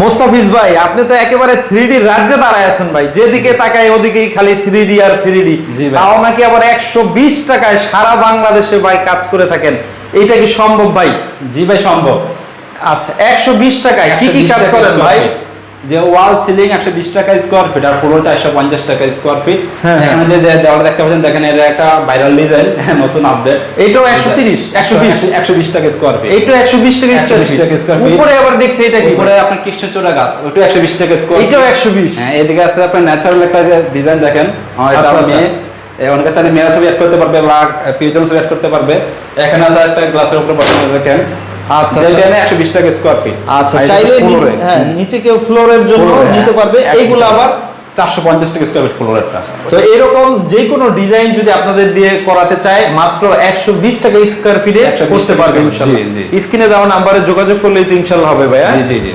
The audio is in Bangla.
মোস্তাফিজ ভাই, আপনি তো একেবারে 3D রাজ্যে দাঁড়ায় আছেন ভাই, যেদিকে তাকায় ওদিকেই খালি 3D আর 3D। জি ভাই। তাও নাকি আবার 120 টাকায় সারা বাংলাদেশে ভাই কাজ করে থাকেন, এটা কি সম্ভব ভাই? জি ভাই সম্ভব। আচ্ছা, 120 টাকায় কি কি 120 কাজ টাকা করেন স্কয়ার ভাই? ফিট। যে ওয়াল সিলিং 120 টাকা স্কয়ার ফিট আর ফ্লোর 450 টাকা স্কয়ার ফিট। হ্যাঁ, এখানে যে দেওয়ালটা দেখতে পাচ্ছেন, দেখেন এটা একটা ভাইরাল ডিজাইন, নতুন আপডেট। এইটাও 130 120 120 টাকা স্কয়ার ফিট। এইটা 120 টাকা স্কয়ার 120 টাকা স্কয়ার ফিট। উপরে আবার দেখছি এটা কি উপরে আপনার কৃষ্ণচূড়া গাছ, ওটা 120 টাকা স্কয়ার। এটাও 120। হ্যাঁ, এদিকে আছে আপনার ন্যাচারাল একটা ডিজাইন দেখেন। এটা আচ্ছা, আচ্ছা। অনেকে চাইলে মেয়েরা ছবি অ্যাড করতে পারবে বা পিজন ছবি অ্যাড করতে পারবে। এখানে আছে একটা গ্লাসের উপর বসানো দেখেন। আচ্ছা, যেটা আচ্ছা। 120 টাকা স্কয়ার ফিট। আচ্ছা, চাইলে হ্যাঁ নিচে কেউ ফ্লোরের জন্য ফ্লোরে, নিতে পারবে, হ্যাঁ। এইগুলো আবার 450 টাকা স্কয়ার ফিট ফ্লোরেরটা। তো এরকম যে কোনো ডিজাইন যদি আপনাদের দিয়ে করাতে চায়, মাত্র 120 টাকা স্কয়ার ফিটে 120 করতে টাকা পারবে স্কয়ার ফিট, ইনশাআল্লাহ। জি, জি। স্ক্রিনে দেওয়া নাম্বারে যোগাযোগ করলেই তো ইনশাআল্লাহ হবে ভাইয়া। জি, জি, জি।